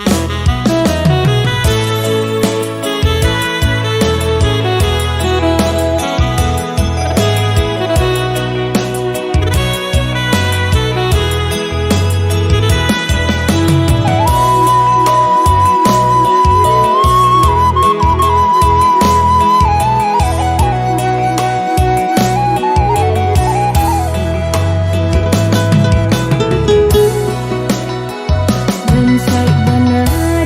Bên say bên ơi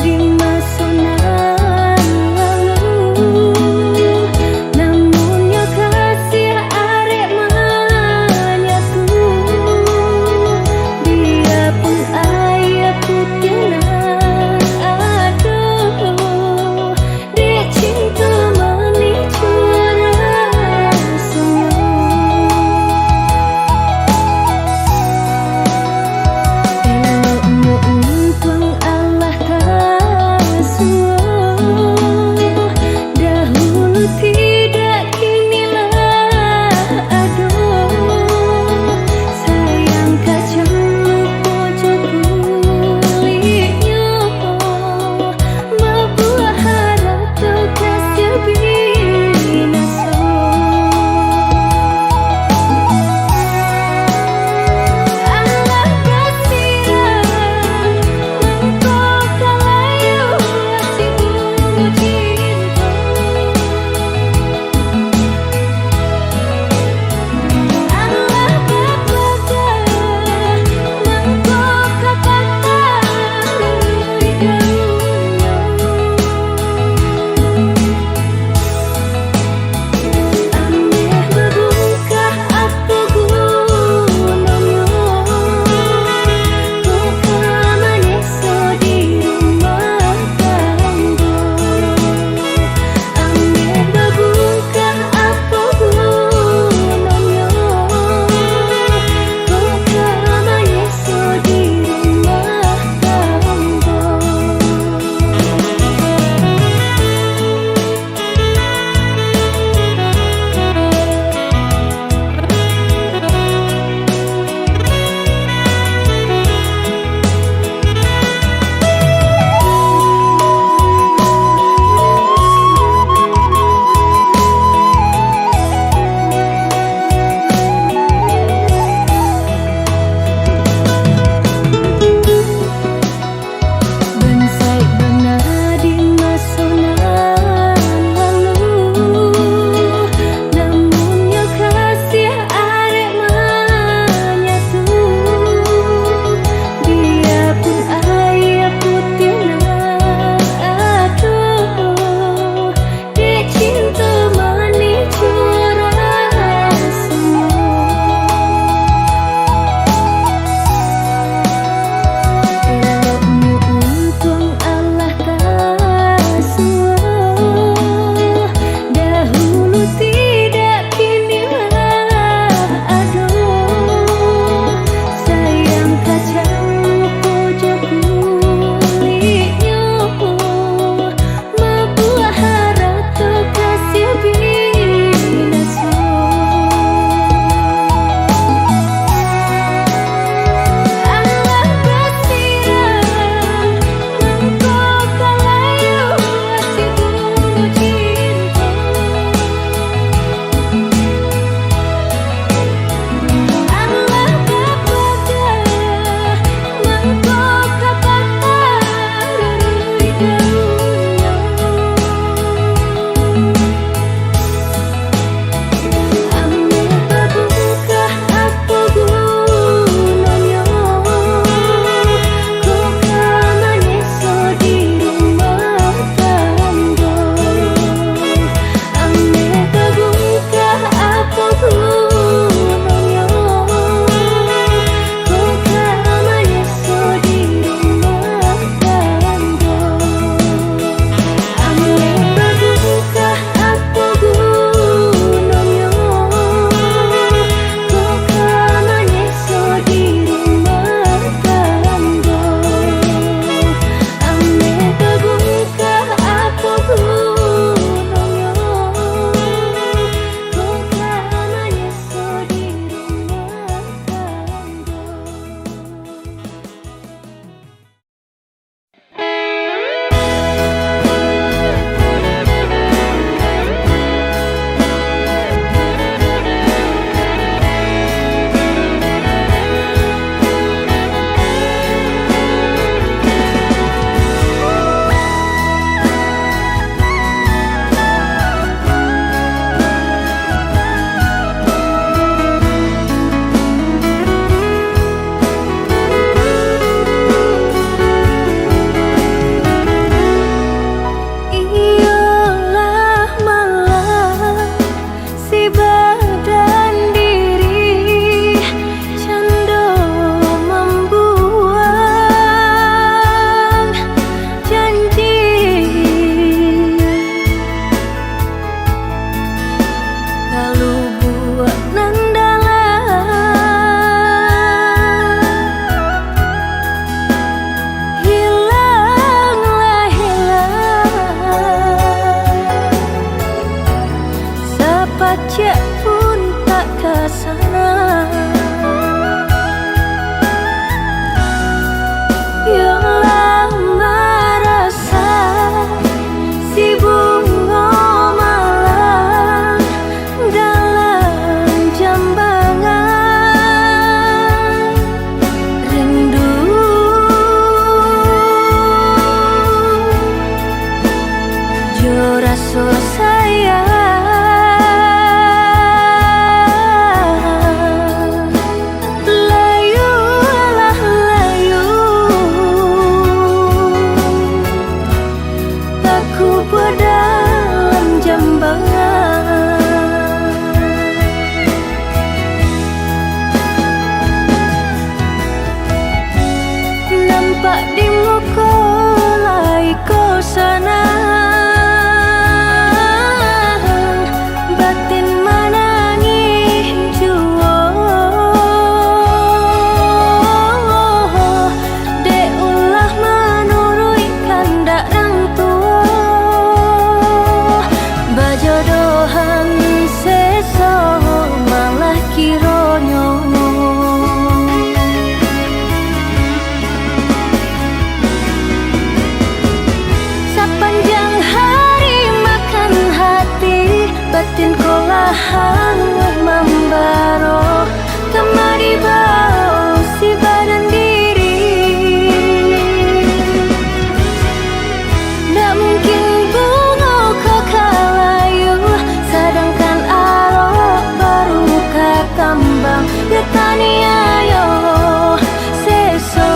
di muka lai ko sana batin menangis jua dek ulah menurui kandak orang tua bajodohan seso malah kironyo sepanjang hari makan hati batin kolahan membaro kemari bau si badan diri ndak mungkin bunga kau kalayu sedangkan arok baru kekambang getani ayo seso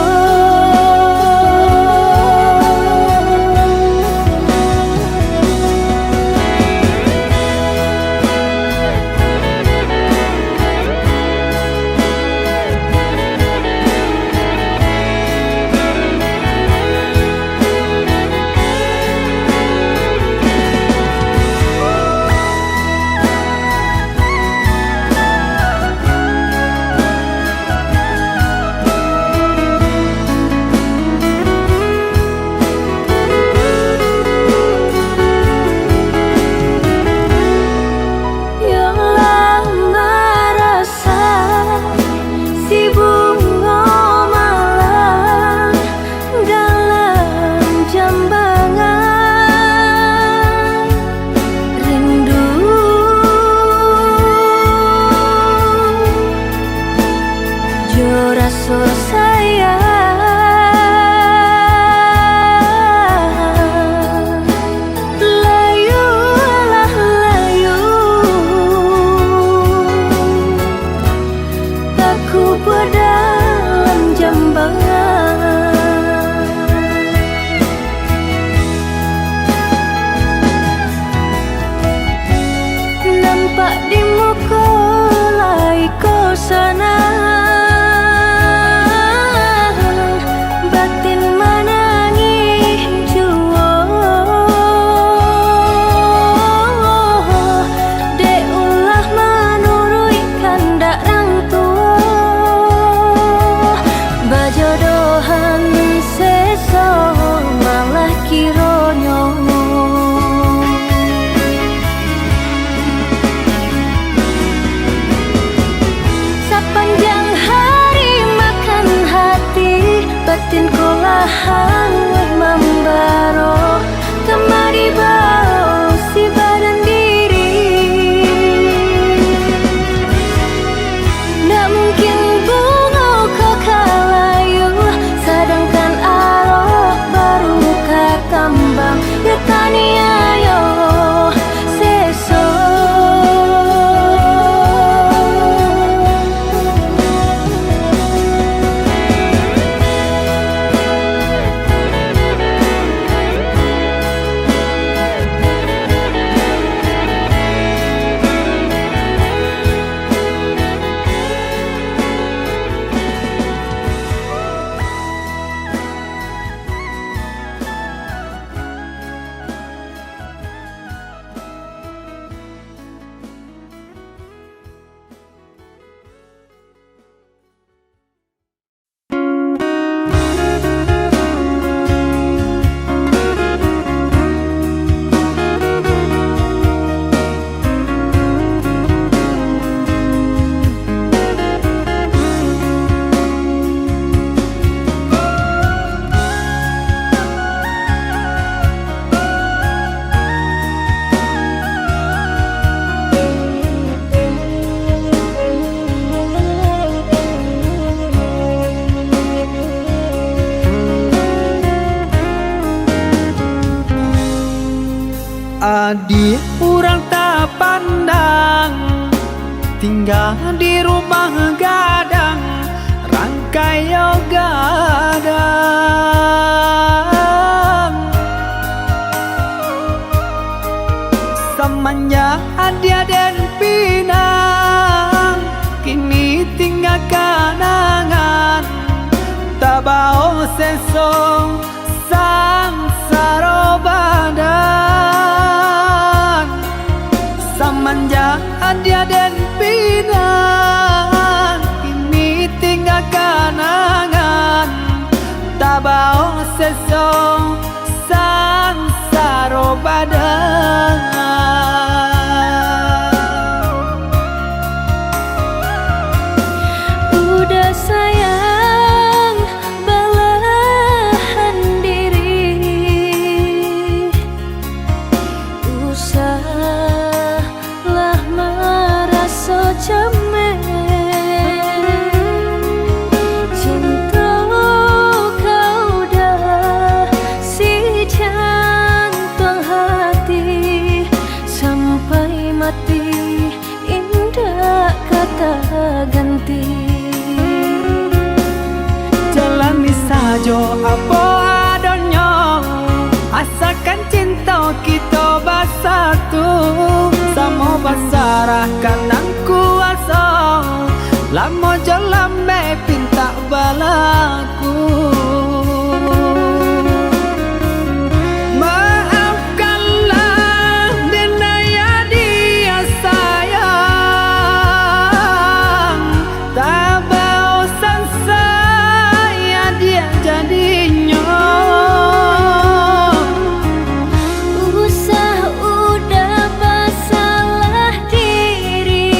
rasa sayang layulah layu aku dalam jambangan nampak di muka lai ko sana batin menangis jua dek ulah menurui kandak orang tua bajodohan seso malah kironyo sepanjang hari makan hati batin kolahan membaro kemari bau si badan diri ndak mungkin bunga kau kalayu sedangkan arok baru kekambang getani ayo seso Adik urang tak pandang tinggal di rumah gadang rangkai gadang semenjak dia dan pinang kini tinggal kenangan tak bau seso sangsara badan semenjak dia dan pinan ini tinggal kenangan tak bau sesong sangsara badan. Udah sayang belahan diri, usahlah merasa cemen. Cinta kau dah si jantung hati sampai mati, indah kata ganti. Jalani saja apa adanya, asalkan cinta kita bersatu. Sama basarahkan ang kuasa, lama jalan pinta balaku. Maafkanlah denaya dia sayang, tak bosan saya dia jadinya. Usah udah bersalah diri,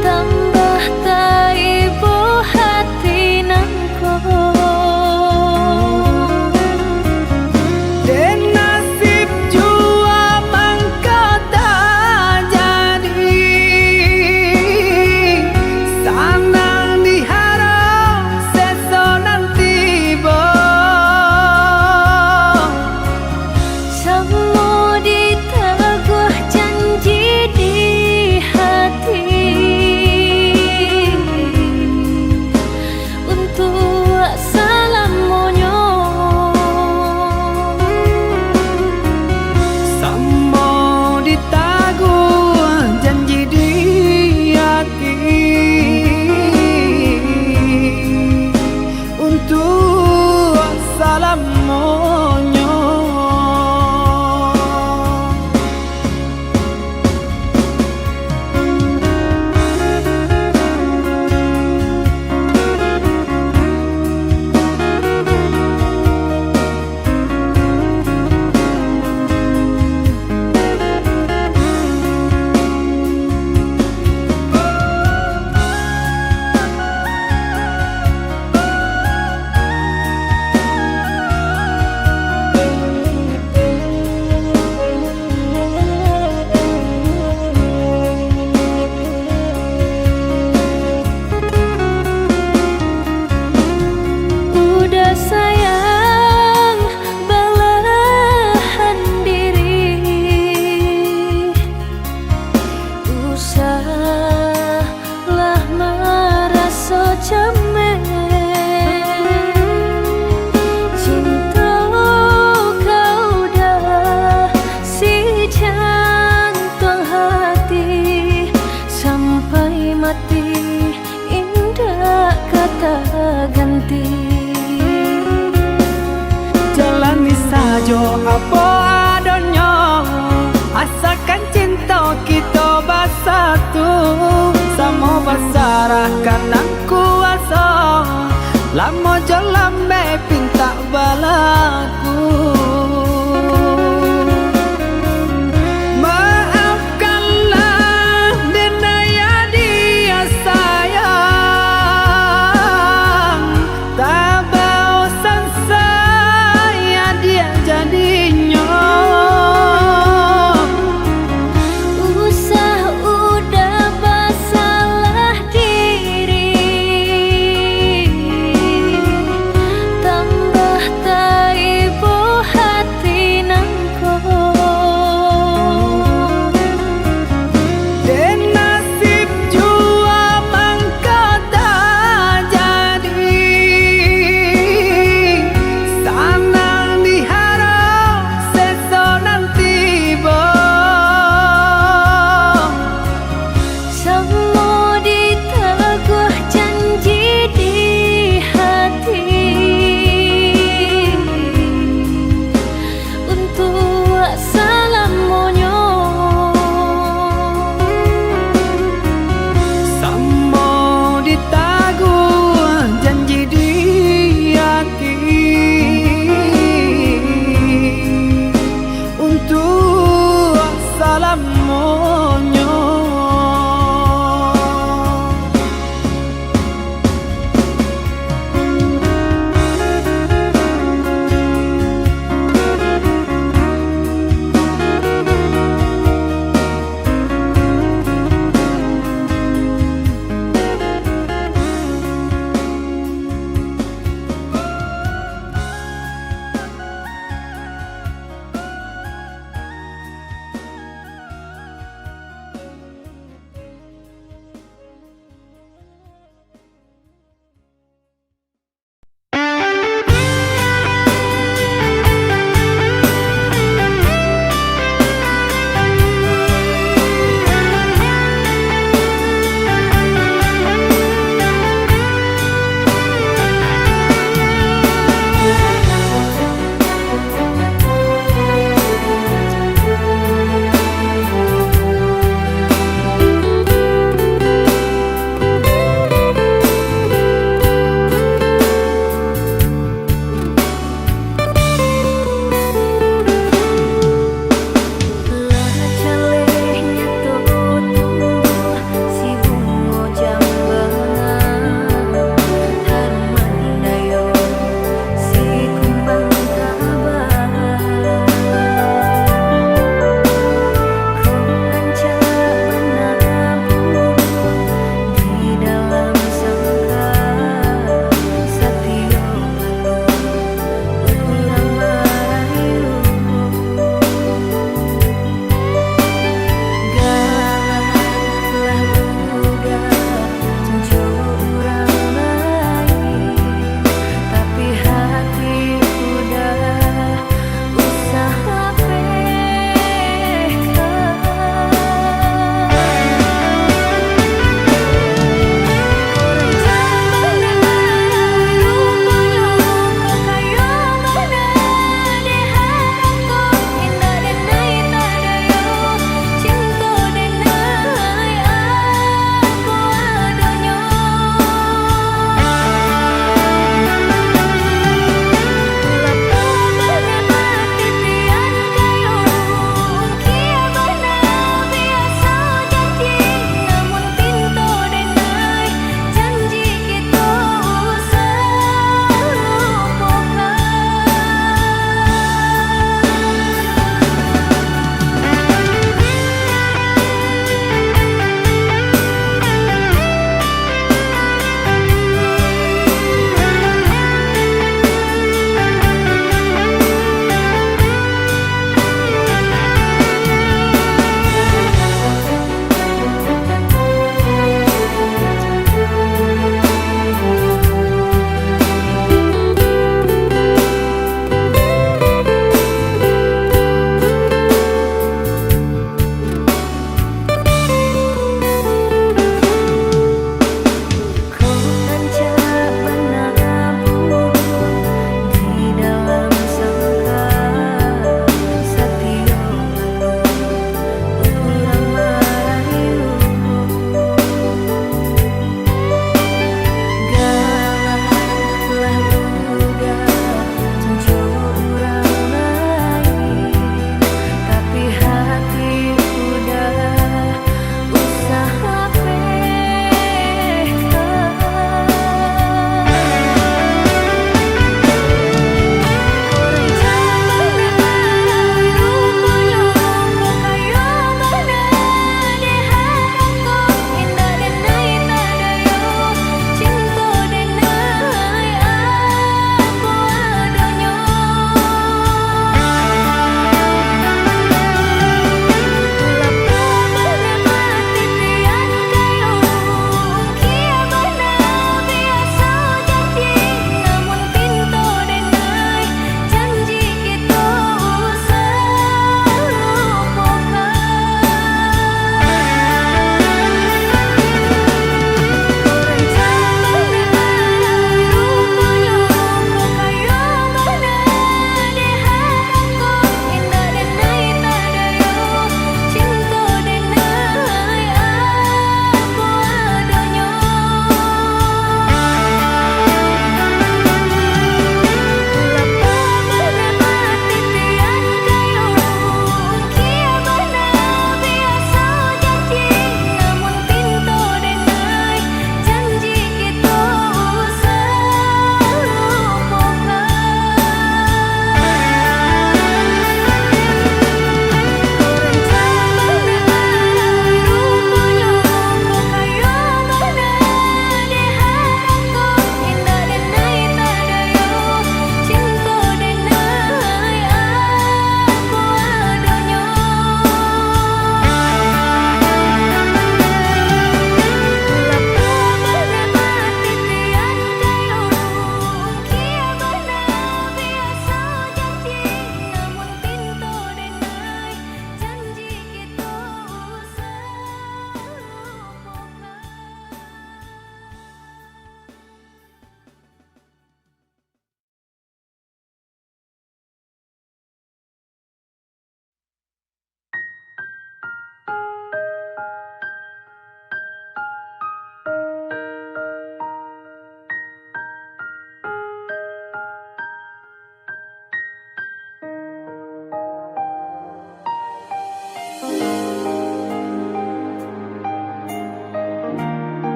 tambah taibu hati nangko. Dan nasib jua mangkau tak jadi, sanang diharap sesonan tiba. Semua diteguh janji di hati untuk selamanya. Sama ditaguh janji di hati untuk selamanya. Udah sayang belahan diri, usahlah merasa cemen. Cinta kau dah si jantung hati sampai mati, indah kata ganti. Jalani saja apa adanya, asalkan cinta kita bersatu. Sama basarahkan ang kuasa, lama jalan pinta balaku. Maafkanlah denaya dia sayang, tak bosan saya dia jadinya. Usah udah bersalah diri, tambah taibu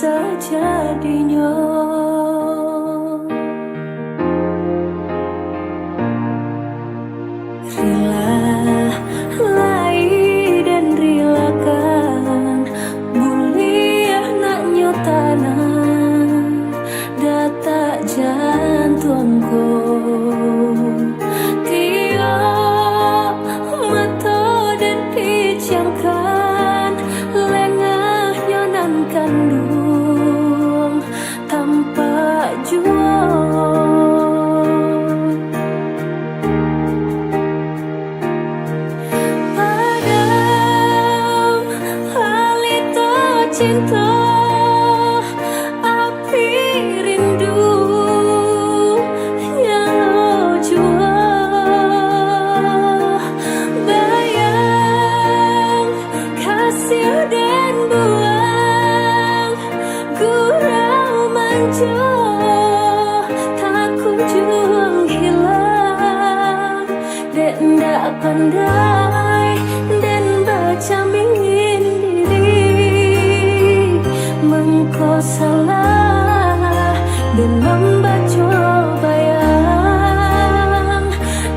sejadinya. Rilai dan rilakan mulia nak nyotanan detak jantungku. Tiap mata dan pijamkan lengah nyonan kandung tanpa jual. Cinta api rindu nyala jua, bayang kasih dan buang gurau manja tak kunjung hilang. Dek ndak pandai dan baca mingin kau salah dan membaca bayang.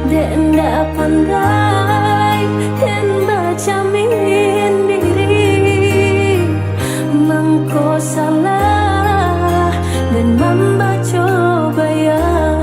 Dek ndak pandai dan baca mingin diri, mengkau salah dan membaca bayang.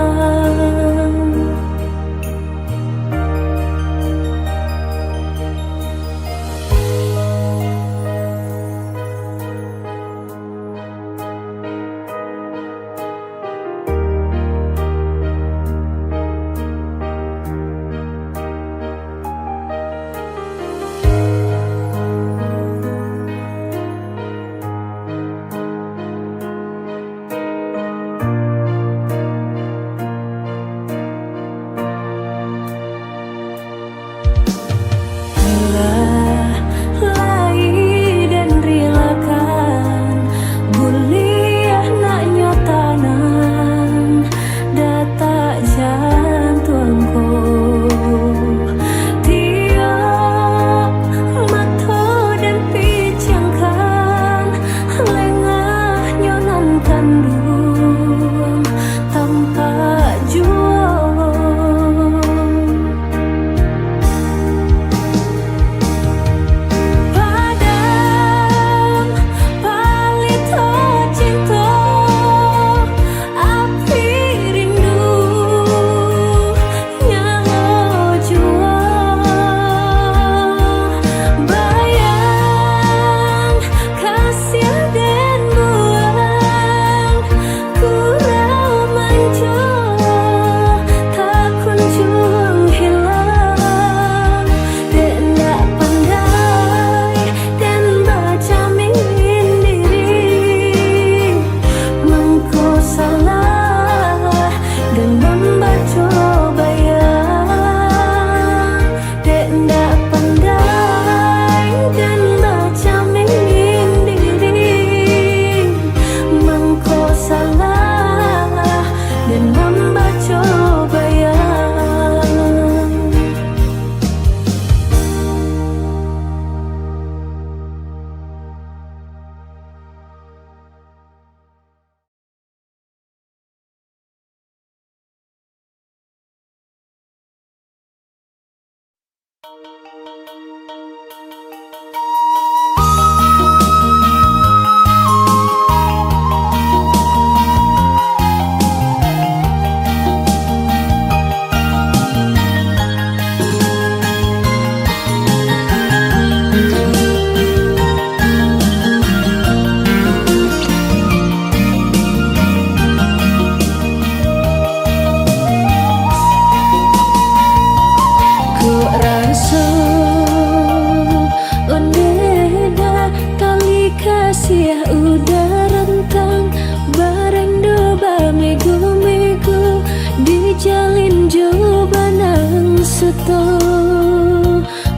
seto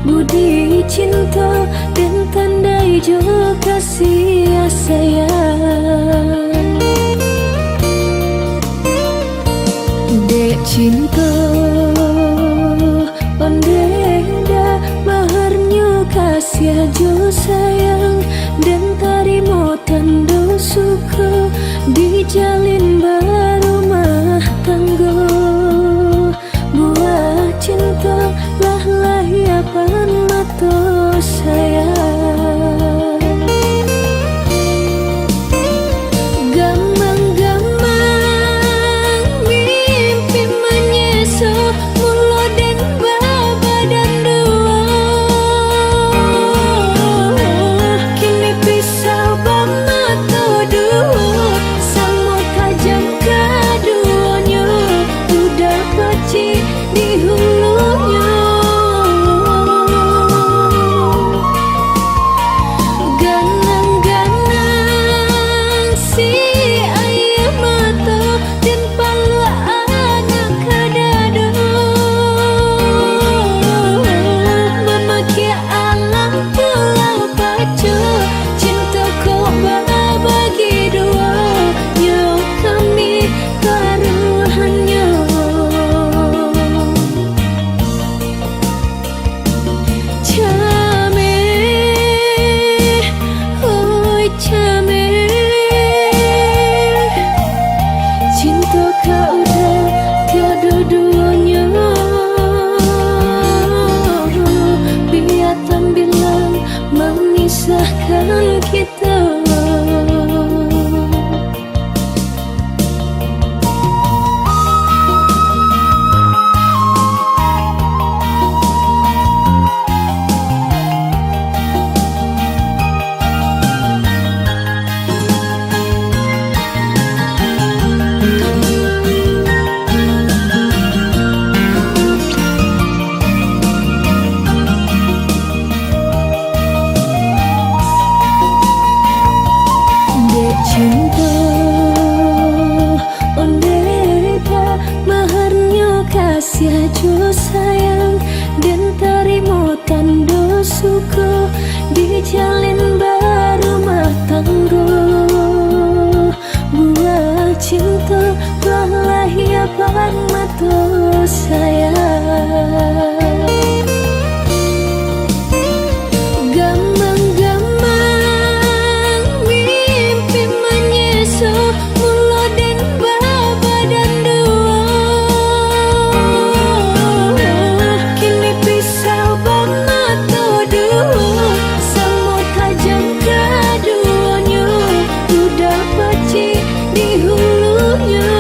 budi cinta dan tandai juga kasih sayang. Dek cinta ondeda baharnya kasih jo sayang dan tarimo tanda suku dijalin berumah tangga. Buah cinta lah lahiapan mata sayang. Gamang-gamang mimpi menyesu mulo den baba dan dua. Kini pisau bamata dua, sama tajam keduanya, udah paci di hulunya. Ganang-ganang si ayah mata dan pala anak kadado, memakai alam pulau pacu, cinta kau bagi dua, nyawa kami taruhannya. Came, oi came, cinta kau udah tiada duanya. Biarkan bilang memisahkan kita. Dek cinta, ondeta maharnya kasih jo sayang, dan terima tanda suka dijalin berumah tangga. Buah cinta lah lahiapan mata sayang. Gamang-gamang mimpi menyesu mulo den baba dan dua. Kini pisau bamata dua, sama tajam keduanya, udah paci di hulunya.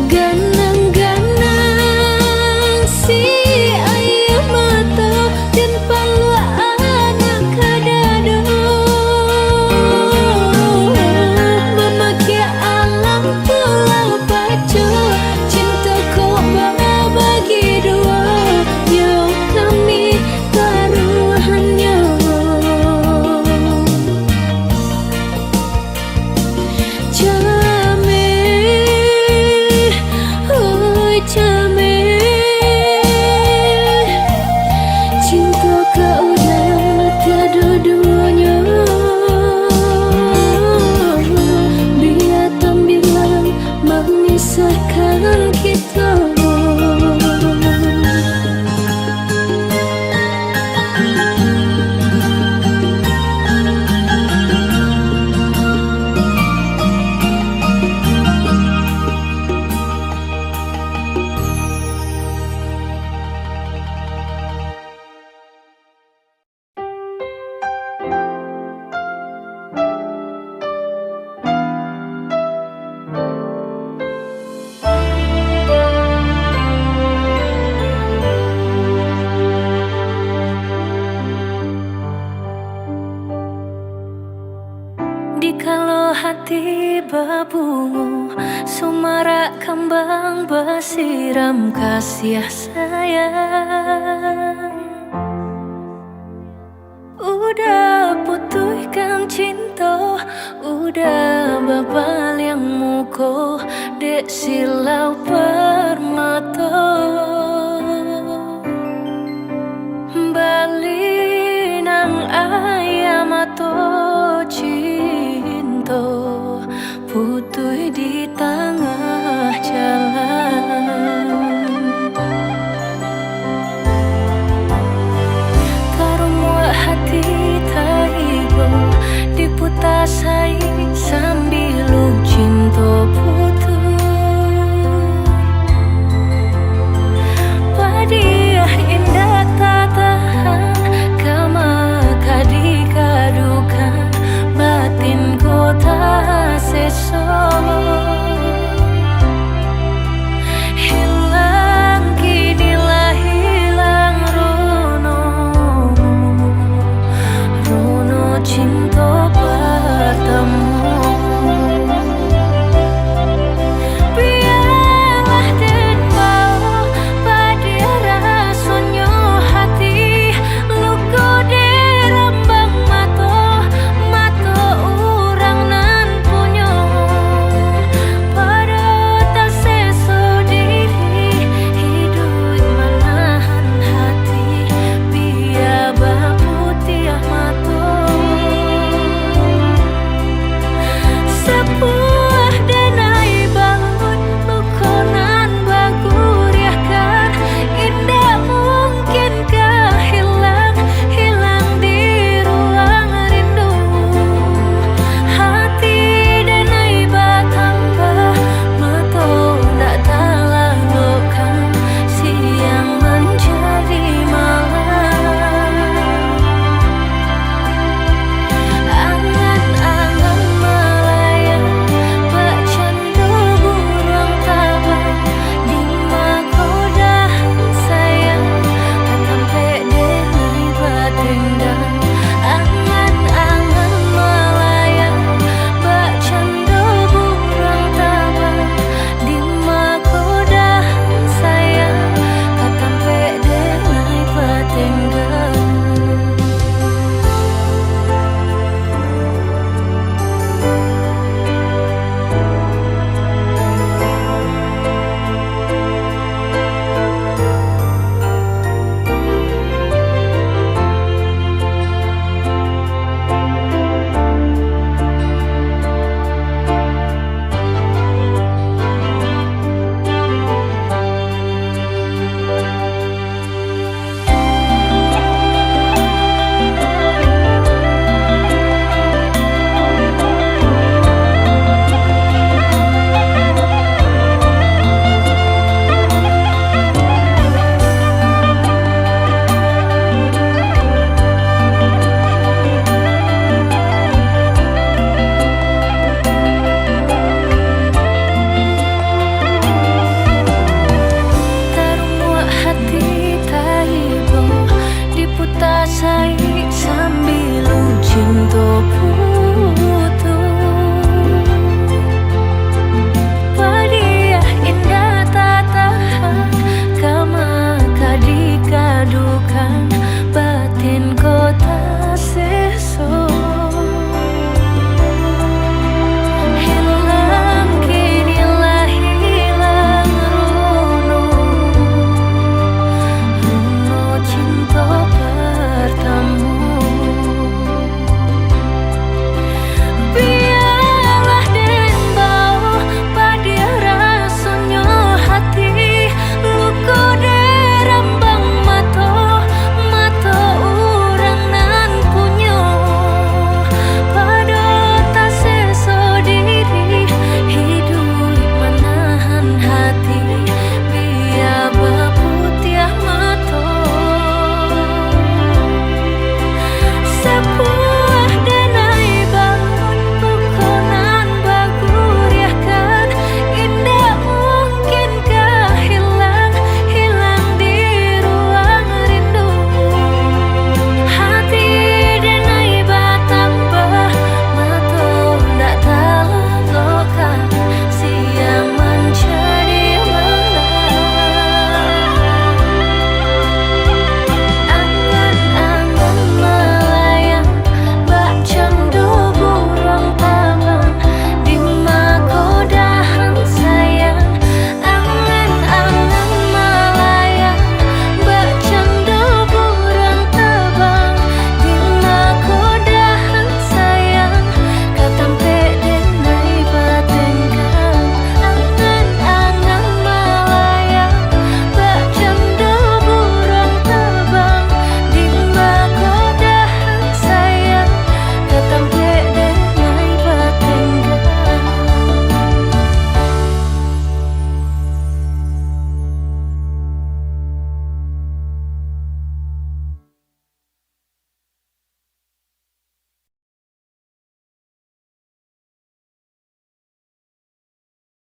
Ganang-ganang si ayah mata dan pala anak kadado, memakai alam pulau pacu, cinta kau bagi dua, nyawa kami taruhannya. Came, oi came, cinta kau udah tiada duanya. Biarkan bilang memisahkan kita. Dikala hati berbunga, sumarak kembang bersiram kasih sayang. Udah putuskan cinta, udah babal yang muka, dek silau permata.